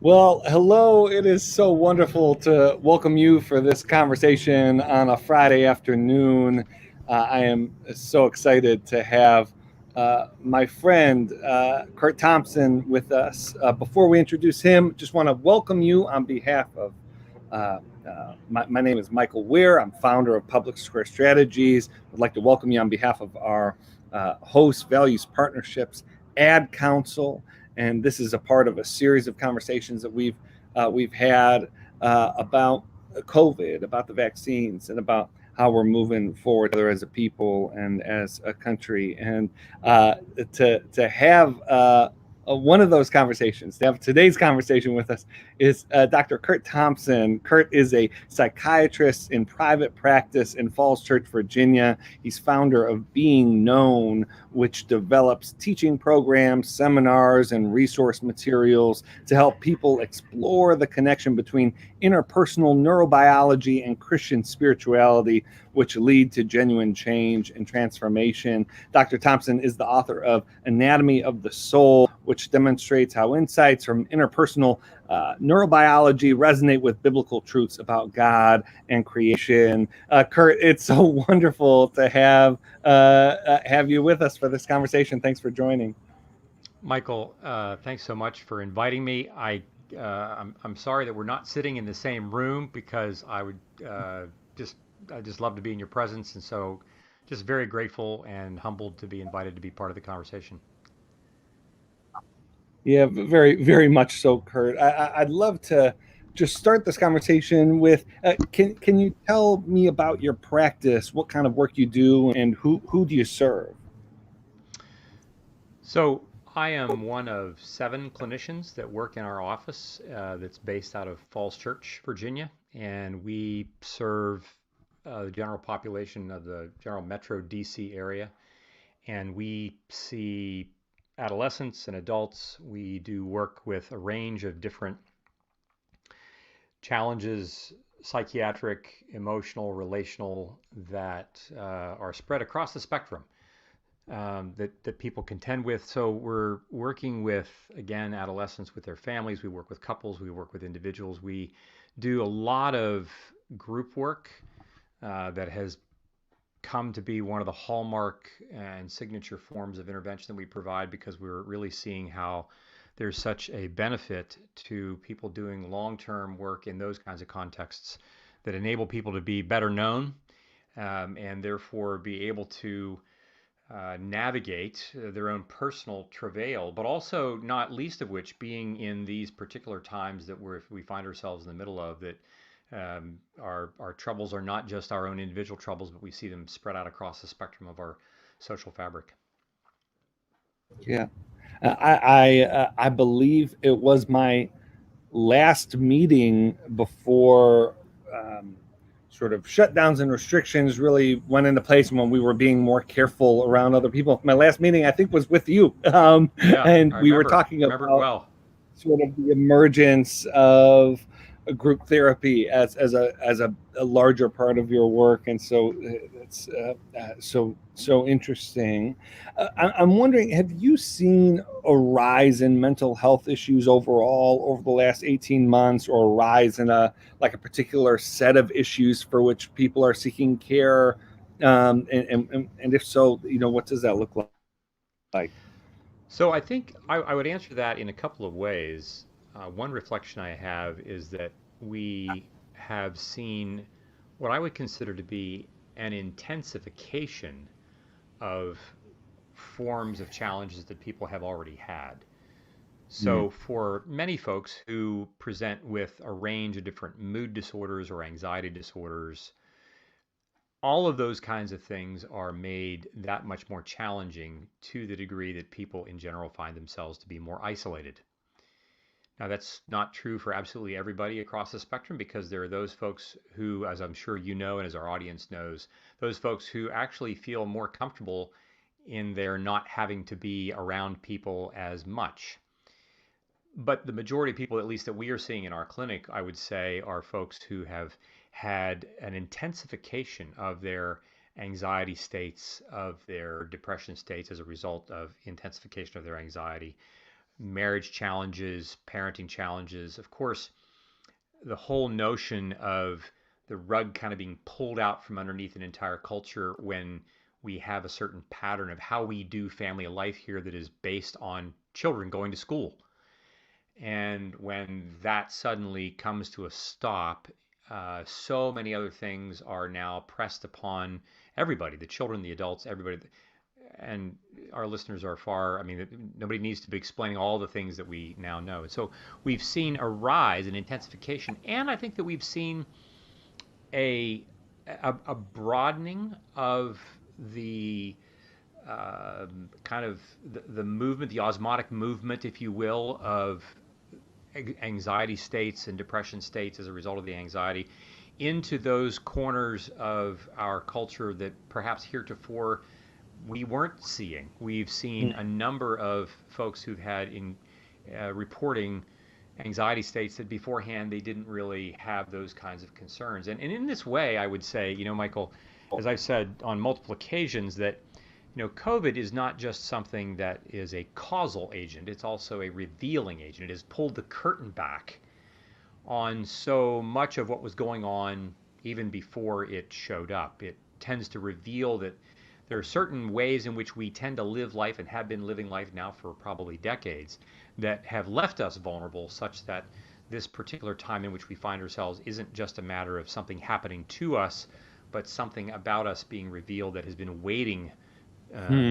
Well, hello. It is so wonderful to welcome you for this conversation on a Friday afternoon. I am so excited to have my friend Kurt Thompson with us. Before we introduce him, just want to welcome you on behalf of my name is Michael Weir. I'm founder of Public Square Strategies. I'd like to welcome you on behalf of our host Values Partnerships Ad Council, and this is a part of a series of conversations that we've had about COVID, about the vaccines, and about how we're moving forward together as a people and as a country. And uh, to have one of those conversations, to have today's conversation with us, is Dr. Kurt Thompson. Kurt is a psychiatrist in private practice in Falls Church, Virginia. He's founder of Being Known, which develops teaching programs, seminars, and resource materials to help people explore the connection between interpersonal neurobiology and Christian spirituality, which lead to genuine change and transformation. Dr. Thompson is the author of Anatomy of the Soul, which demonstrates how insights from interpersonal neurobiology resonate with biblical truths about God and creation. Kurt, it's so wonderful to have you with us for this conversation. Thanks for joining. Michael, thanks so much for inviting me. I'm sorry that we're not sitting in the same room because I would just I just love to be in your presence, and so just very grateful and humbled to be invited to be part of the conversation. Yeah, very, very much so, Kurt. I'd love to just start this conversation with can you tell me about your practice, what kind of work you do, and who do you serve? So I am one of 7 clinicians that work in our office that's based out of Falls Church, Virginia, and we serve the general population of the general Metro DC area. And we see adolescents and adults. We do work with a range of different challenges, psychiatric, emotional, relational, that are spread across the spectrum that people contend with. So we're working with, again, adolescents with their families. We work with couples. We work with individuals. We do a lot of group work that has come to be one of the hallmark and signature forms of intervention that we provide because we're really seeing how there's such a benefit to people doing long-term work in those kinds of contexts that enable people to be better known, and therefore be able to navigate their own personal travail, but also not least of which being in these particular times that we find ourselves in the middle of, that our troubles are not just our own individual troubles, but we see them spread out across the spectrum of our social fabric. Yeah, I believe it was my last meeting before um, sort of shutdowns and restrictions really went into place when we were being more careful around other people. My last meeting, I think, was with you, Yeah, and I we were remember. talking Remember it about well. sort of the emergence of group therapy as a larger part of your work, and so it's so interesting. I'm wondering, have you seen a rise in mental health issues overall over the last 18 months, or a rise in a particular set of issues for which people are seeking care? And if so, what does that look like? So I think I would answer that in a couple of ways. One reflection I have is that we have seen what I would consider to be an intensification of forms of challenges that people have already had. Mm. So, for many folks who present with a range of different mood disorders or anxiety disorders, all of those kinds of things are made that much more challenging to the degree that people in general find themselves to be more isolated. Now, that's not true for absolutely everybody across the spectrum because there are those folks who, as I'm sure you know and as our audience knows, those folks who actually feel more comfortable in their not having to be around people as much. But the majority of people, at least that we are seeing in our clinic, I would say, are folks who have had an intensification of their anxiety states, of their depression states as a result of intensification of their anxiety. marriage challenges, parenting challenges. Of course, the whole notion of the rug kind of being pulled out from underneath an entire culture when we have a certain pattern of how we do family life here that is based on children going to school. And when that suddenly comes to a stop, so many other things are now pressed upon everybody, the children, the adults, everybody. And our listeners are far, I mean, nobody needs to be explaining all the things that we now know. So we've seen a rise in intensification, and I think that we've seen a a broadening of the kind of the movement, the osmotic movement, if you will, of anxiety states and depression states as a result of the anxiety into those corners of our culture that perhaps heretofore we weren't seeing. We've seen a number of folks who've had in reporting anxiety states that beforehand they didn't really have those kinds of concerns. And in this way, I would say, Michael, as I've said on multiple occasions, that COVID is not just something that is a causal agent, it's also a revealing agent. It has pulled the curtain back on so much of what was going on even before it showed up. It tends to reveal that there are certain ways in which we tend to live life and have been living life now for probably decades that have left us vulnerable, such that this particular time in which we find ourselves isn't just a matter of something happening to us, but something about us being revealed that has been waiting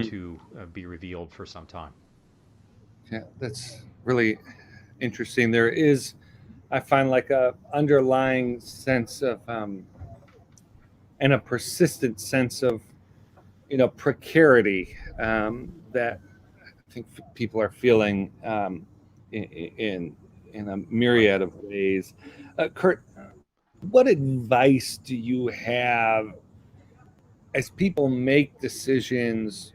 to be revealed for some time. Yeah, that's really interesting. There is, I find, like a underlying sense of and a persistent sense of precarity that I think people are feeling in in a myriad of ways. Kurt, what advice do you have as people make decisions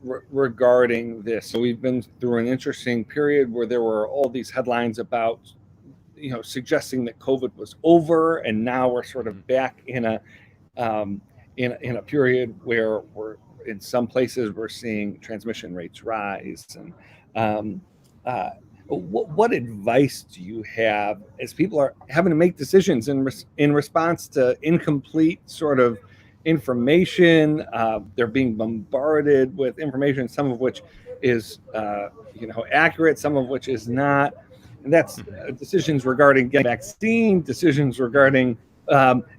regarding this? So we've been through an interesting period where there were all these headlines about suggesting that COVID was over, and now we're sort Mm-hmm. of back in a in a period where we're in some places we're seeing transmission rates rise. And um, uh, what advice do you have as people are having to make decisions in response to incomplete sort of information? They're being bombarded with information, some of which is accurate, some of which is not. And that's Mm-hmm. decisions regarding getting vaccine, decisions regarding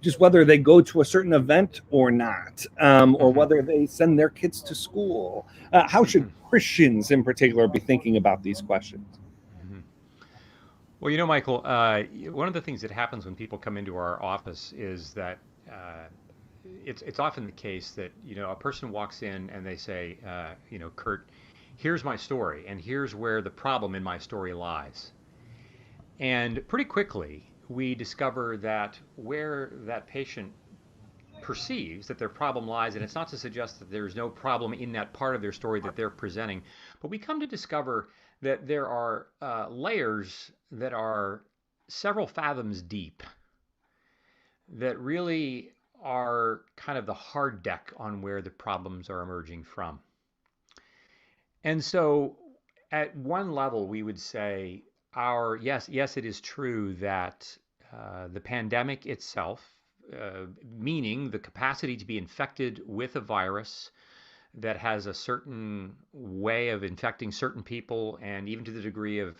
just whether they go to a certain event or not, or Mm-hmm. whether they send their kids to school. How should Mm-hmm. Christians in particular be thinking about these questions? Mm-hmm. Well, Michael, one of the things that happens when people come into our office is that it's often the case that a person walks in and they say, Kurt, here's my story, and here's where the problem in my story lies. And pretty quickly, we discover that where that patient perceives that their problem lies, and it's not to suggest that there's no problem in that part of their story that they're presenting, but we come to discover that there are layers that are several fathoms deep that really are kind of the hard deck on where the problems are emerging from. And so at one level, we would say yes, it is true that the pandemic itself, meaning the capacity to be infected with a virus that has a certain way of infecting certain people, and even to the degree of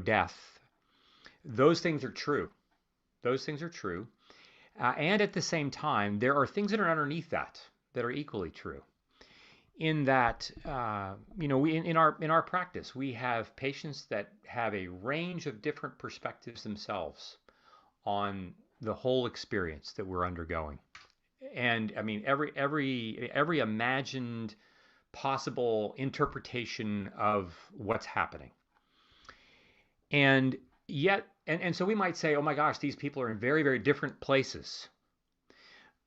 death, those things are true. Those things are true. And at the same time, there are things that are underneath that are equally true. In that, we in our practice, we have patients that have a range of different perspectives themselves on the whole experience that we're undergoing. And I mean, every imagined possible interpretation of what's happening. And yet, and so we might say, oh my gosh, these people are in very, very different places.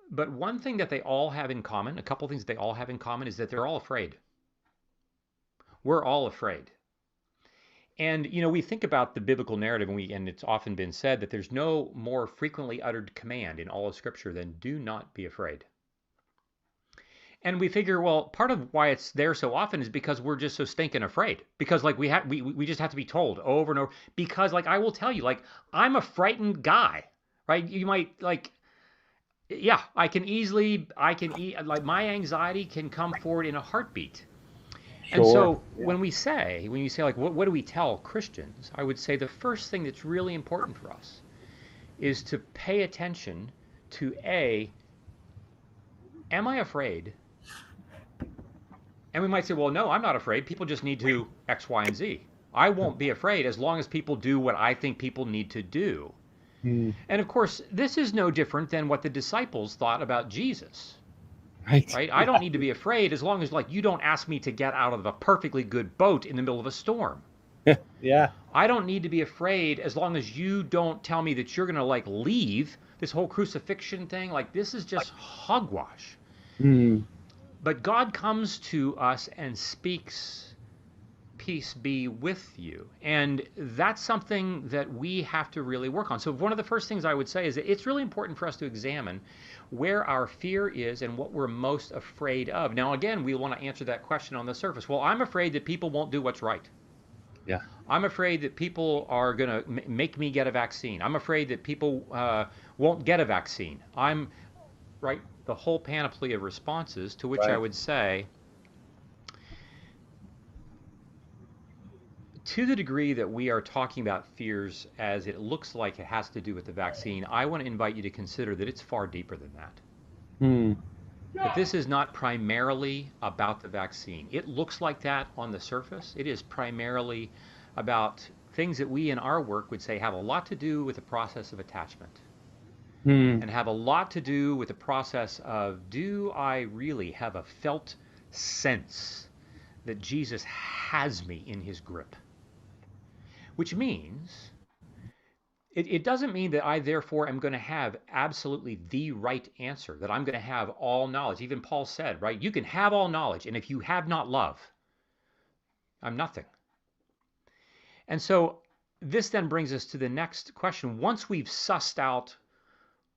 But one thing that they all have in common, a couple things that they all have in common, is that they're all afraid. We're all afraid. And we think about the biblical narrative, and it's often been said that there's no more frequently uttered command in all of Scripture than "do not be afraid." And we figure, well, part of why it's there so often is because we're just so stinking afraid. Because like we just have to be told over and over. Because like I will tell you, like I'm a frightened guy, right? You might like, yeah, like my anxiety can come forward in a heartbeat. And Sure. so when you say like, what do we tell Christians? I would say the first thing that's really important for us is to pay attention to am I afraid? And we might say, well, no, I'm not afraid. People just need to X, Y, and Z. I won't be afraid as long as people do what I think people need to do. Mm, And of course, this is no different than what the disciples thought about Jesus, right. right? I don't need to be afraid as long as like you don't ask me to get out of a perfectly good boat in the middle of a storm. Yeah. I don't need to be afraid as long as you don't tell me that you're going to like leave this whole crucifixion thing. Like this is just hogwash. Mm, But God comes to us and speaks, peace be with you. And that's something that we have to really work on. So, one of the first things I would say is that it's really important for us to examine where our fear is and what we're most afraid of. Now, again, we want to answer that question on the surface. Well, I'm afraid that people won't do what's right. yeah. I'm afraid that people are going to make me get a vaccine. I'm afraid that people won't get a vaccine. I'm right. The whole panoply of responses to which I Right. would say, to the degree that we are talking about fears as it looks like it has to do with the vaccine, I want to invite you to consider that it's far deeper than that. Mm, That this is not primarily about the vaccine. It looks like that on the surface. It is primarily about things that we in our work would say have a lot to do with the process of attachment mm, and have a lot to do with the process of, do I really have a felt sense that Jesus has me in his grip? Which means it doesn't mean that I therefore am going to have absolutely the right answer, that I'm going to have all knowledge. Even Paul said, right? You can have all knowledge, and if you have not love, I'm nothing. And so this then brings us to the next question. Once we've sussed out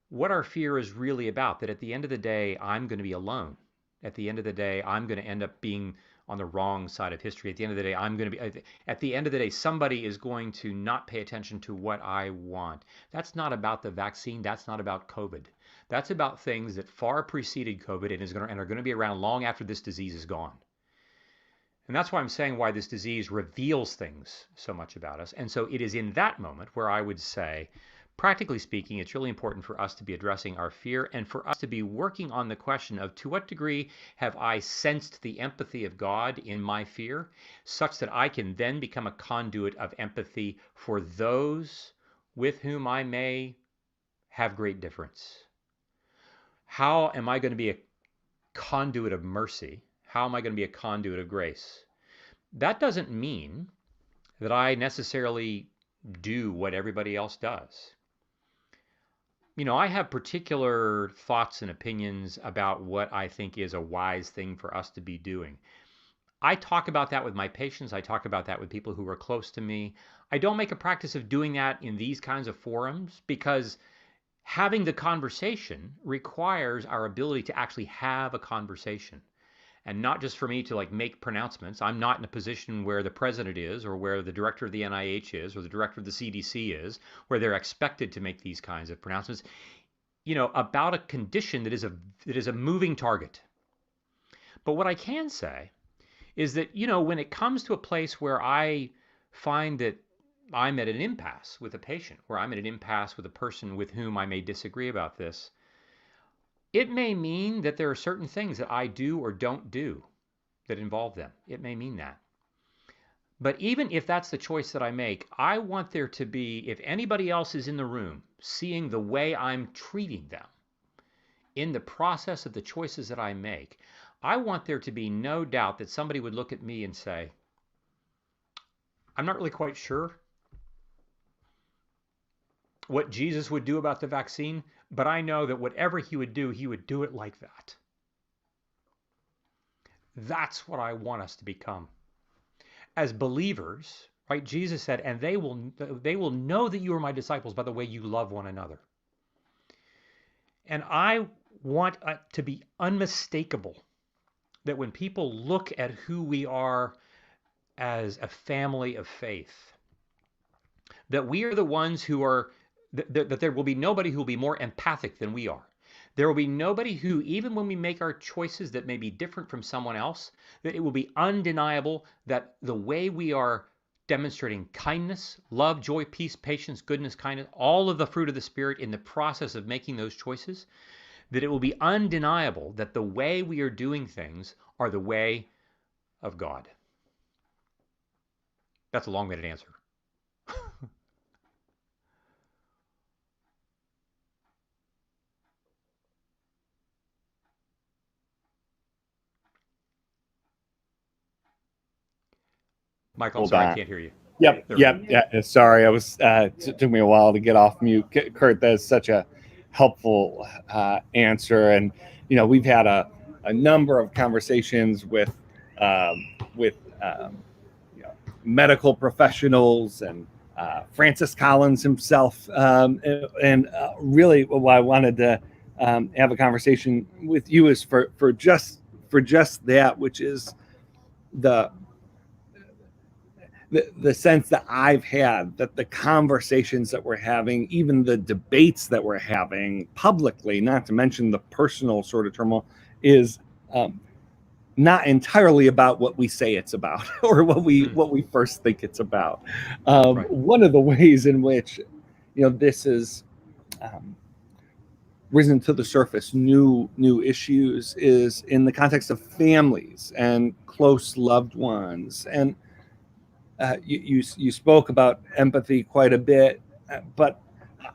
what our fear is really about, that at the end of the day, I'm going to be alone. At the end of the day, I'm going to end up being on the wrong side of history. At the end of the day, at the end of the day, somebody is going to not pay attention to what I want. That's not about the vaccine. That's not about COVID. That's about things that far preceded COVID and are going to be around long after this disease is gone. And that's why I'm saying why this disease reveals things so much about us. And so it is in that moment where I would say, practically speaking, it's really important for us to be addressing our fear and for us to be working on the question of, to what degree have I sensed the empathy of God in my fear, such that I can then become a conduit of empathy for those with whom I may have great difference? How am I going to be a conduit of mercy? How am I going to be a conduit of grace? That doesn't mean that I necessarily do what everybody else does. I have particular thoughts and opinions about what I think is a wise thing for us to be doing. I talk about that with my patients. I talk about that with people who are close to me. I don't make a practice of doing that in these kinds of forums because having the conversation requires our ability to actually have a conversation. And not just for me to like make pronouncements. I'm not in a position where the president is or where the director of the NIH is or the director of the CDC is, where they're expected to make these kinds of pronouncements, about a condition that is a moving target. But what I can say is that, when it comes to a place where I find that I'm at an impasse with a patient, where I'm at an impasse with a person with whom I may disagree about this, it may mean that there are certain things that I do or don't do that involve them. It may mean that. But even if that's the choice that I make, I want there to be, if anybody else is in the room seeing the way I'm treating them in the process of the choices that I make, I want there to be no doubt that somebody would look at me and say, I'm not really quite sure what Jesus would do about the vaccine, but I know that whatever he would do it like that. That's what I want us to become. As believers, right? Jesus said, and they will know that you are my disciples by the way you love one another. And I want to be unmistakable that when people look at who we are as a family of faith, that we are the ones who are, that there will be nobody who will be more empathic than we are. There will be nobody who, even when we make our choices that may be different from someone else, that it will be undeniable that the way we are demonstrating kindness, love, joy, peace, patience, goodness, kindness, all of the fruit of the Spirit in the process of making those choices, that it will be undeniable that the way we are doing things are the way of God. That's a long-winded answer. Michael, I'm Hold sorry, I on. can't hear you. Yep, There we go. yep. Yeah, sorry, I was. Took me a while to get off mute. Kurt, that's such a helpful answer, and we've had a number of conversations um, with um, you know, medical professionals and Francis Collins himself, and really, what I wanted to have a conversation with you is for just that, which is the the sense that I've had that the conversations that we're having, even the debates that we're having publicly, not to mention the personal sort of turmoil, is um, not entirely about what we say it's about or Mm, what we first think it's about. right. One of the ways in which this is um, risen to the surface, new issues, is in the context of families and close loved ones. And you spoke about empathy quite a bit, but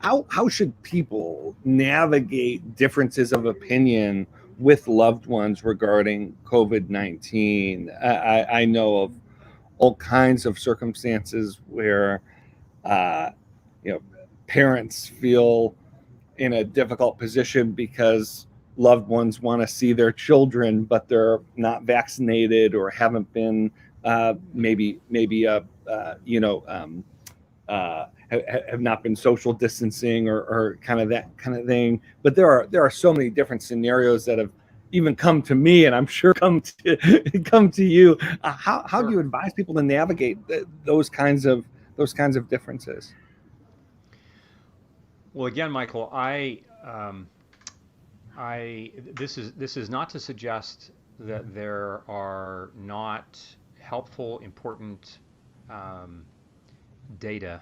how should people navigate differences of opinion with loved ones regarding COVID-19? I know of all kinds of circumstances where uh, you know parents feel in a difficult position because loved ones want to see their children, but they're not vaccinated or haven't been maybe have not been social distancing or kind of that kind of thing. But there are so many different scenarios that have even come to me, and I'm sure come to you. How do you Sure. advise people to navigate those kinds of differences? Well, again, Michael, this is not to suggest that there are not helpful, important um, data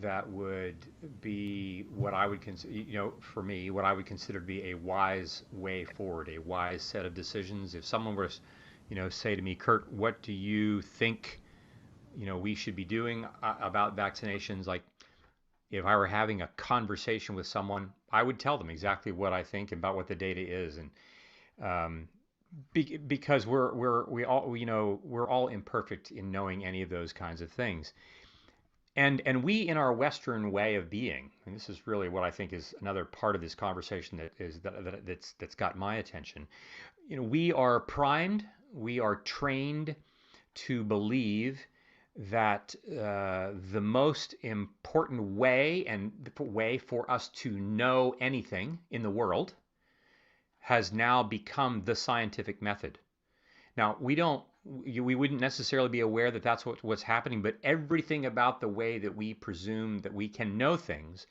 that would be what I would consider, for me, what I would consider to be a wise way forward, a wise set of decisions. If someone were to, say to me, Kurt, what do you think, we should be doing about vaccinations? Like, if I were having a conversation with someone, I would tell them exactly what I think about what the data is, and um, because we're all imperfect in knowing any of those kinds of things. And we, in our Western way of being, and this is really what I think is another part of this conversation that's got my attention. We are primed, we are trained to believe that the most important way and the way for us to know anything in the world has now become the scientific method. Now, we wouldn't necessarily be aware that that's what's happening, but everything about the way that we presume that we can know things,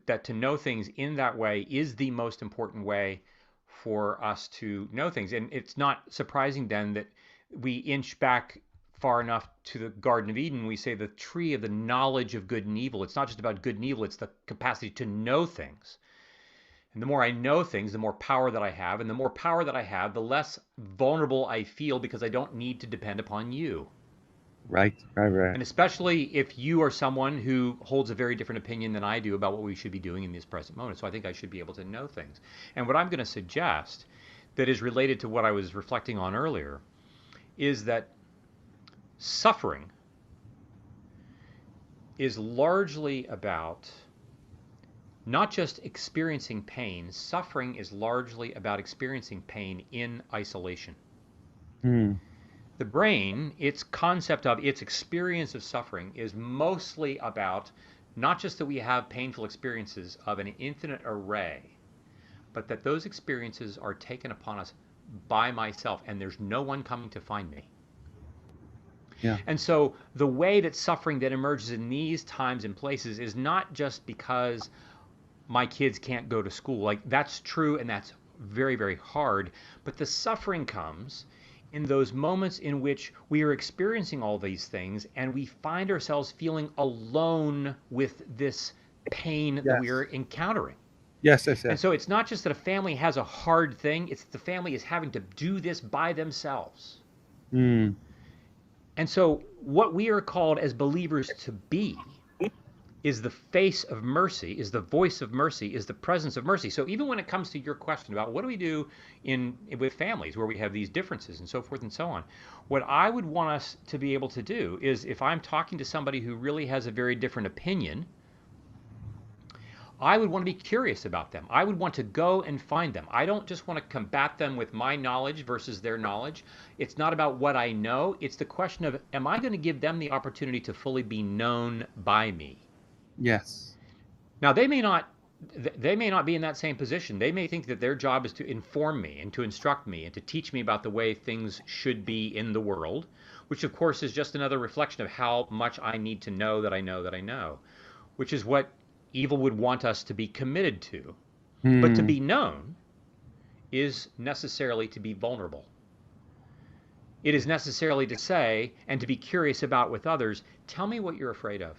that to know things in that way is the most important way for us to know things. And it's not surprising then that we inch back far enough to the Garden of Eden. We say the tree of the knowledge of good and evil. It's not just about good and evil, it's the capacity to know things. And the more I know things, the more power that I have. And the more power that I have, the less vulnerable I feel because I don't need to depend upon you. Right, right, right. And especially if you are someone who holds a very different opinion than I do about what we should be doing in this present moment. So I think I should be able to know things. And what I'm going to suggest that is related to what I was reflecting on earlier is that suffering is largely about not just experiencing pain. Suffering is largely about experiencing pain in isolation. Hmm. The brain, its concept of its experience of suffering is mostly about not just that we have painful experiences of an infinite array, but that those experiences are taken upon us by myself, and there's no one coming to find me. Yeah. And so the way that suffering that emerges in these times and places is not just because my kids can't go to school. Like, that's true, and that's very, very hard. But the suffering comes in those moments in which we are experiencing all these things and we find ourselves feeling alone with this pain that we Yes. are encountering. Yes, yes, And yes. so it's not just that a family has a hard thing, it's the family is having to do this by themselves. Mm. And so what we are called as believers to be is the face of mercy, is the voice of mercy, is the presence of mercy. So even when it comes to your question about what do we do in with families where we have these differences and so forth and so on, what I would want us to be able to do is, if I'm talking to somebody who really has a very different opinion, I would want to be curious about them. I would want to go and find them. I don't just want to combat them with my knowledge versus their knowledge. It's not about what I know. It's the question of, am I going to give them the opportunity to fully be known by me? Yes. Now, they may not be in that same position. They may think that their job is to inform me and to instruct me and to teach me about the way things should be in the world, which of course is just another reflection of how much I need to know that I know that I know, which is what evil would want us to be committed to. But to Mm. be known is necessarily to be vulnerable. It is necessarily to say and to be curious about with others, tell me what you're afraid of.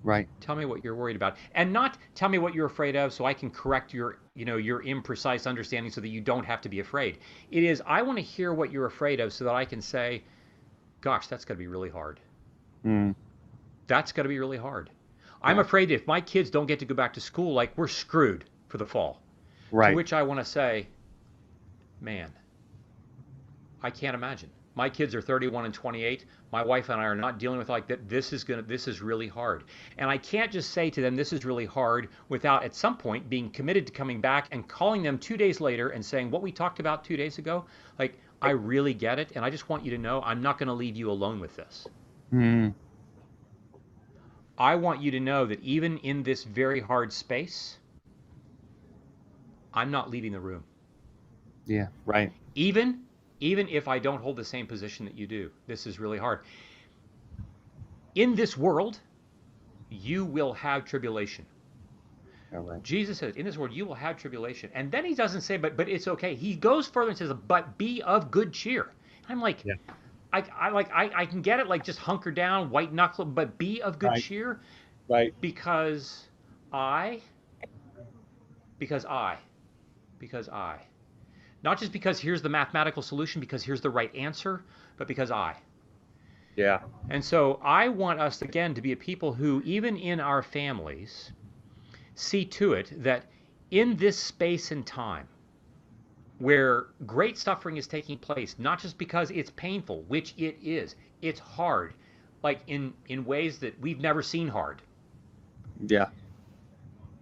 Right. Tell me what you're worried about. And not tell me what you're afraid of so I can correct your imprecise understanding so that you don't have to be afraid. It is, I want to hear what you're afraid of so that I can say, gosh, that's got to be really hard. Mm. That's got to be really hard. I'm Yeah. afraid if my kids don't get to go back to school, like, we're screwed for the fall. To Right. which I want to say, man, I can't imagine. My kids are 31 and 28. My wife and I are not dealing with like that. This is really hard. And I can't just say to them, this is really hard, without at some point being committed to coming back and calling them 2 days later and saying, what we talked about 2 days ago, like, I really get it. And I just want you to know, I'm not going to leave you alone with this. Mm. I want you to know that even in this very hard space, I'm not leaving the room. Yeah. Right. Even if I don't hold the same position that you do. This is really hard. In this world, you will have tribulation. All right. Jesus says, in this world, you will have tribulation. And then he doesn't say, but it's okay. He goes further and says, but be of good cheer. I'm like, Yeah. I can get it, like, just hunker down, white knuckle, but be of good Right. cheer Right. because I, because I, not just because here's the mathematical solution, because here's the right answer, but because I. Yeah. And so I want us, again, to be a people who, even in our families, see to it that in this space and time where great suffering is taking place, not just because it's painful, which it is, it's hard, like in ways that we've never seen hard, Yeah.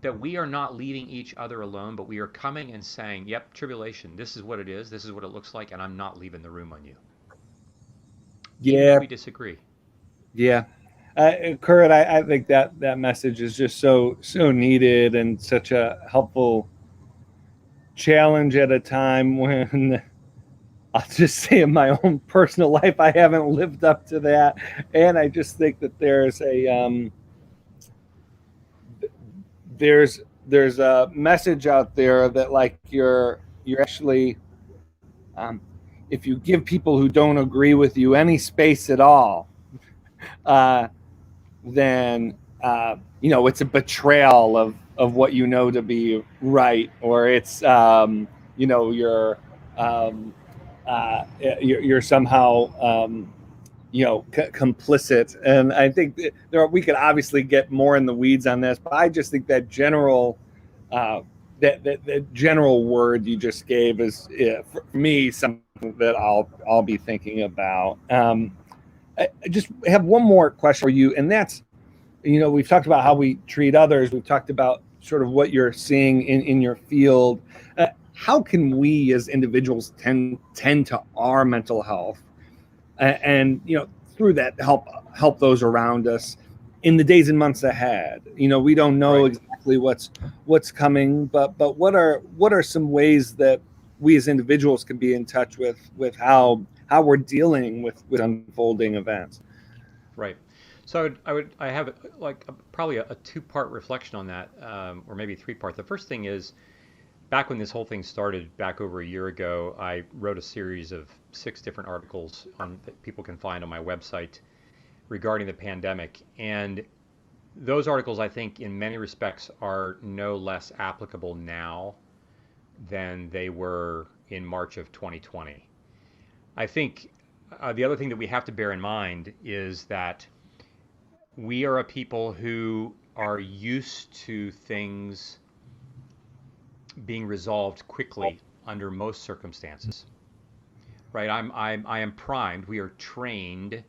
that we are not leaving each other alone, but we are coming and saying, yep, tribulation, this is what it is, this is what it looks like, and I'm not leaving the room on you. Even Yeah. if we disagree. Yeah. Kurt, I think that message is just so needed and such a helpful challenge at a time when I'll just say in my own personal life I haven't lived up to that, and I just think that there's a message out there that, like, you're actually if you give people who don't agree with you any space at all, then it's a betrayal of what you know to be right, or it's you're somehow complicit. And I think that we could obviously get more in the weeds on this, but I just think that general that general word you just gave is, for me, something that I'll be thinking about. I just have one more question for you, and that's, we've talked about how we treat others. We've talked about sort of what you're seeing in your field. How can we as individuals tend to our mental health, and through that help those around us in the days and months ahead? We don't know Right. exactly what's coming, but what are some ways that we as individuals can be in touch with how we're dealing with unfolding events. Right. So I have like probably a two-part reflection on that, or maybe three-part. The first thing is back when this whole thing started back over a year ago, I wrote a series of 6 different articles that people can find on my website regarding the pandemic. And those articles, I think, in many respects, are no less applicable now than they were in March of 2020. I think the other thing that we have to bear in mind is that we are a people who are used to things being resolved quickly under most circumstances, right? I am primed. We are trained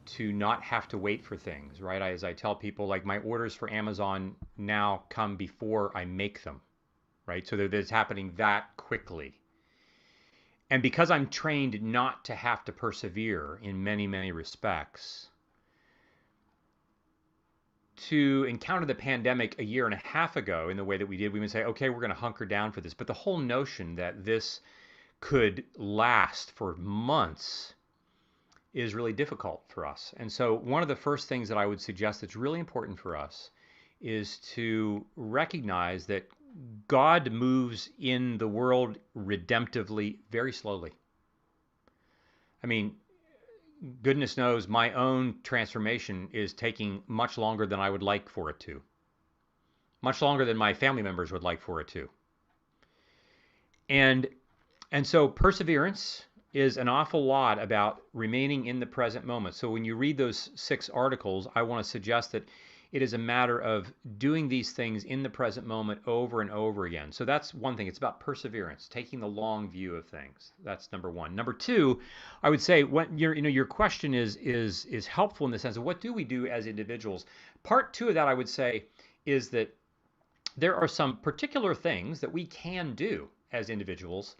to not have to wait for things, right? As I tell people, like my orders for Amazon now come before I make them, right? So it's happening that quickly. And because I'm trained not to have to persevere in many, many respects, to encounter the pandemic a year and a half ago in the way that we did, we would say, okay, we're going to hunker down for this. But the whole notion that this could last for months is really difficult for us. And so one of the first things that I would suggest that's really important for us is to recognize that God moves in the world redemptively very slowly. I mean, goodness knows my own transformation is taking much longer than I would like for it to. Much longer than my family members would like for it to. And so perseverance is an awful lot about remaining in the present moment. So when you read those 6 articles, I want to suggest that it is a matter of doing these things in the present moment over and over again. So that's one thing. It's about perseverance, taking the long view of things. That's number one. Number two, I would say when your question is helpful in the sense of what do we do as individuals. Part two of that I would say is that there are some particular things that we can do as individuals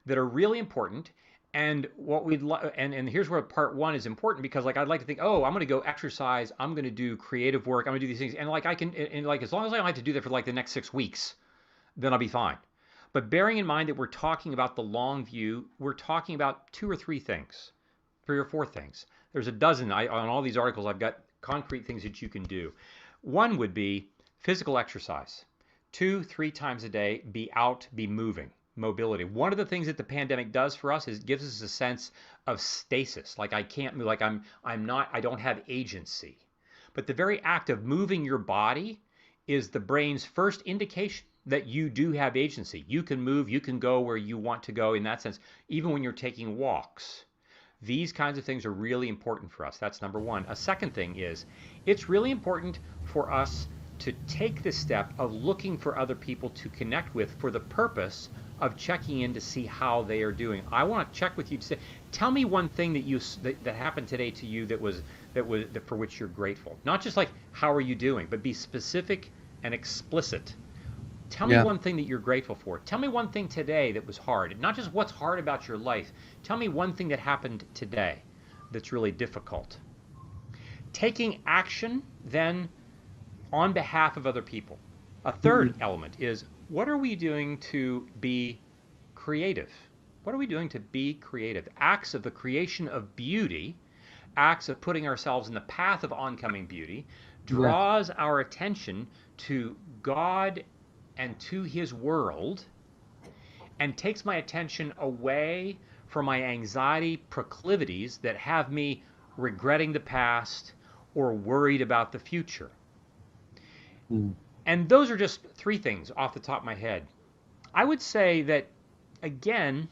that are really important. And what we'd and here's where part one is important, because like I'd like to think, oh, I'm going to go exercise, I'm going to do creative work, I'm going to do these things, and like I can, and like as long as I don't have to do that for like the next 6 weeks, then I'll be fine. But bearing in mind that we're talking about the long view, we're talking about 2 or 3 things, 3 or 4 things. There's a dozen. On all these articles, I've got concrete things that you can do. One would be physical exercise. 2, 3 times a day, be out, be moving. Mobility. One of the things that the pandemic does for us is it gives us a sense of stasis. Like I can't move, like I don't have agency. But the very act of moving your body is the brain's first indication that you do have agency. You can move, you can go where you want to go in that sense, even when you're taking walks. These kinds of things are really important for us. That's number one. A second thing is it's really important for us to take the step of looking for other people to connect with for the purpose of checking in to see how they are doing. I want to check with you to say, tell me one thing that happened today to you that for which you're grateful. Not just like how are you doing, but be specific and explicit. Tell me one thing that you're grateful for. Tell me one thing today that was hard. Not just what's hard about your life. Tell me one thing that happened today that's really difficult. Taking action then on behalf of other people. A third element is, what are we doing to be creative? What are we doing to be creative? Acts of the creation of beauty, acts of putting ourselves in the path of oncoming beauty, draws our attention to God and to His world, and takes my attention away from my anxiety proclivities that have me regretting the past or worried about the future. And those are just 3 things off the top of my head. I would say that, again,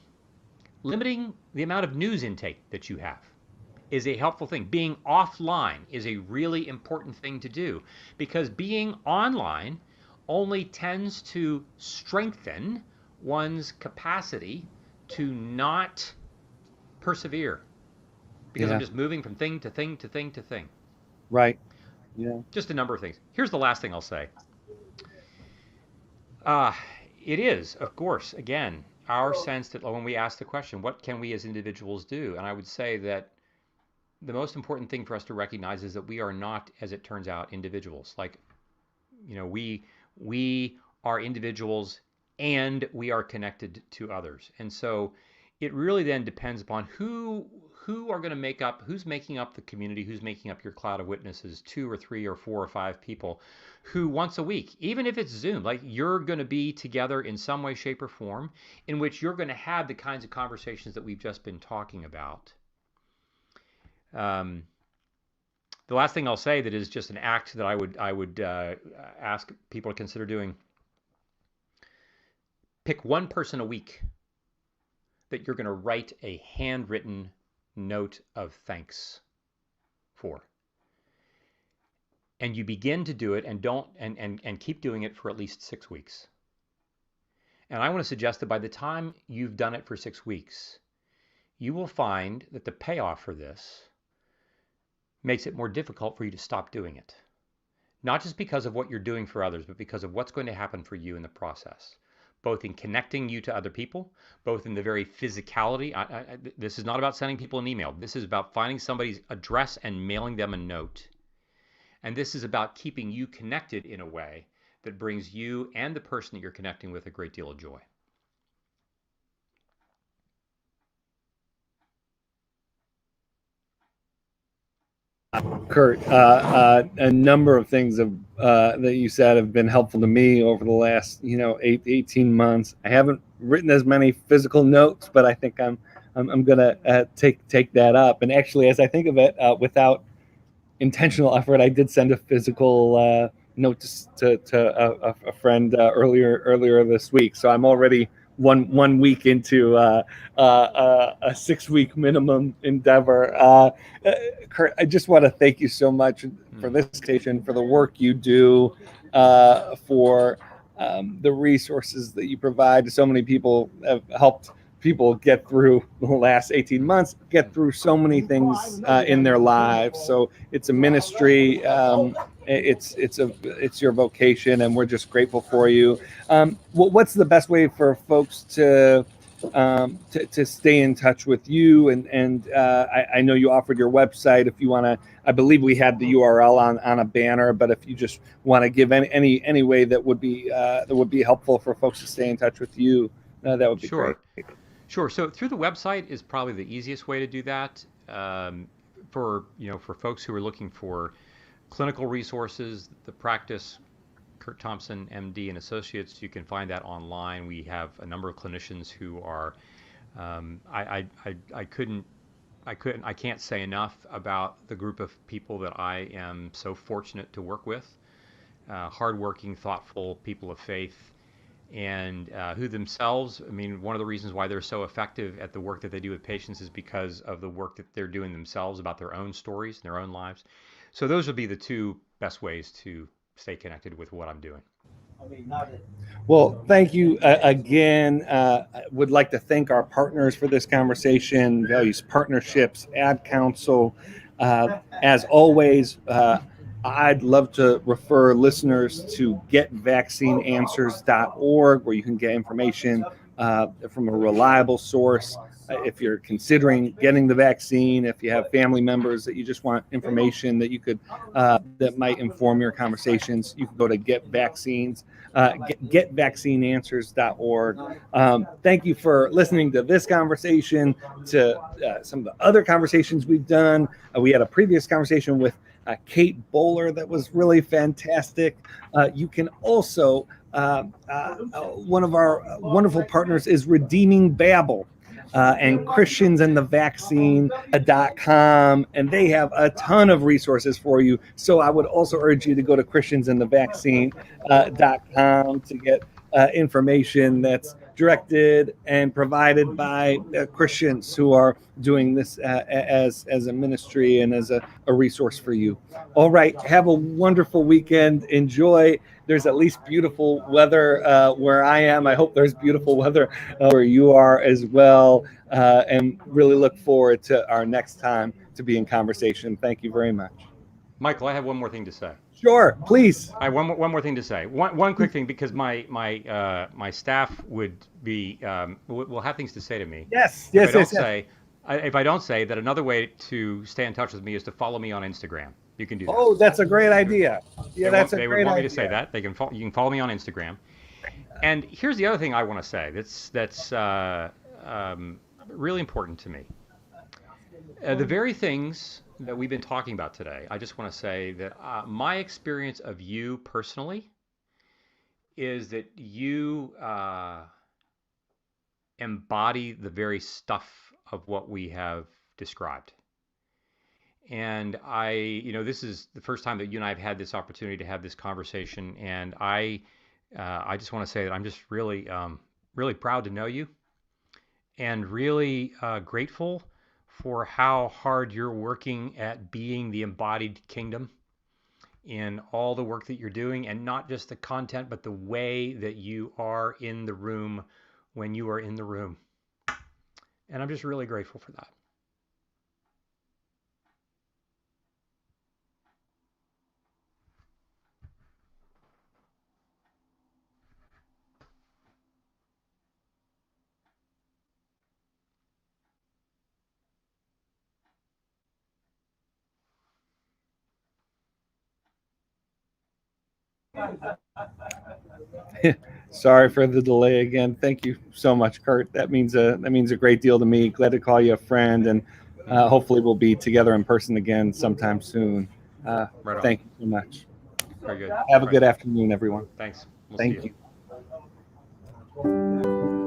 limiting the amount of news intake that you have is a helpful thing. Being offline is a really important thing to do, because being online only tends to strengthen one's capacity to not persevere, because I'm just moving from thing to thing to thing to thing. Right. Yeah. Just a number of things. Here's the last thing I'll say. It is, of course, again, our sense that when we ask the question, what can we as individuals do? And I would say that the most important thing for us to recognize is that we are not, as it turns out, individuals. Like, we are individuals and we are connected to others. And so it really then depends upon who are going to make up, who's making up the community, who's making up your cloud of witnesses, 2 or 3 or 4 or 5 people who once a week, even if it's Zoom, like you're going to be together in some way, shape, or form in which you're going to have the kinds of conversations that we've just been talking about. The last thing I'll say that is just an act that I would ask people to consider doing. Pick one person a week that you're going to write a handwritten note of thanks for. And you begin to do it and keep doing it for at least 6 weeks. And I want to suggest that by the time you've done it for 6 weeks, you will find that the payoff for this makes it more difficult for you to stop doing it. Not just because of what you're doing for others, but because of what's going to happen for you in the process, both in connecting you to other people, both in the very physicality. This is not about sending people an email. This is about finding somebody's address and mailing them a note. And this is about keeping you connected in a way that brings you and the person that you're connecting with a great deal of joy. Kurt, a number of things that you said have been helpful to me over the last 18 months. I haven't written as many physical notes, but I think I'm gonna take that up. And actually, as I think of it, without intentional effort, I did send a physical note to a friend earlier this week. So I'm already one week into a 6-week minimum endeavor. Kurt, I just want to thank you so much for this station, for the work you do, for the resources that you provide to so many people. Have helped people get through the last 18 months, get through so many things in their lives. So it's a ministry. It's your vocation, and we're just grateful for you. What's the best way for folks to stay in touch with you? And I know you offered your website. If you want to, I believe we had the URL on a banner. But if you just want to give any way that would be helpful for folks to stay in touch with you, that would be Sure. great. Sure. So through the website is probably the easiest way to do that. For folks who are looking for clinical resources, the practice, Kurt Thompson, MD and Associates, you can find that online. We have a number of clinicians who are. I can't say enough about the group of people that I am so fortunate to work with. Hardworking, thoughtful people of faith. And who themselves, one of the reasons why they're so effective at the work that they do with patients is because of the work that they're doing themselves about their own stories and their own lives. So those would be the two best ways to stay connected with what I'm doing. Well, thank you again. I would like to thank our partners for this conversation, Values Partnerships, Ad Council. As always, I'd love to refer listeners to getvaccineanswers.org, where you can get information from a reliable source. If you're considering getting the vaccine, if you have family members that you just want information that you could that might inform your conversations, you can go to getvaccineanswers.org. Thank you for listening to this conversation, to some of the other conversations we've done. We had a previous conversation with Kate Bowler that was really fantastic. You can also, one of our wonderful partners is Redeeming Babel. And christiansandthevaccine.com, and they have a ton of resources for you. So I would also urge you to go to christiansandthevaccine.com to get information that's directed and provided by Christians who are doing this as a ministry and as a resource for you. All right, have a wonderful weekend. Enjoy. There's at least beautiful weather where I am. I hope there's beautiful weather where you are as well. And really look forward to our next time to be in conversation. Thank you very much. Michael, I have one more thing to say. Sure, please. I have one more thing to say. One quick thing, because my staff will have things to say to me. Yes. If I don't say that, another way to stay in touch with me is to follow me on Instagram. You can do that. Oh, that's a great idea. Yeah, that's a great idea. They want me to say that. You can follow me on Instagram. And here's the other thing I want to say that's really important to me. The very things that we've been talking about today, I just want to say that my experience of you personally is that you embody the very stuff of what we have described. And this is the first time that you and I have had this opportunity to have this conversation, and I just want to say that I'm just really, really proud to know you, and really grateful for how hard you're working at being the embodied kingdom in all the work that you're doing, and not just the content, but the way that you are in the room when you are in the room. And I'm just really grateful for that. Sorry for the delay again. Thank you so much, Kurt. That means a great deal to me. Glad to call you a friend, and hopefully we'll be together in person again sometime soon. Right on. Thank you so much. Very good. Have a Right. good afternoon, everyone. Thanks. We'll see Thank you. you.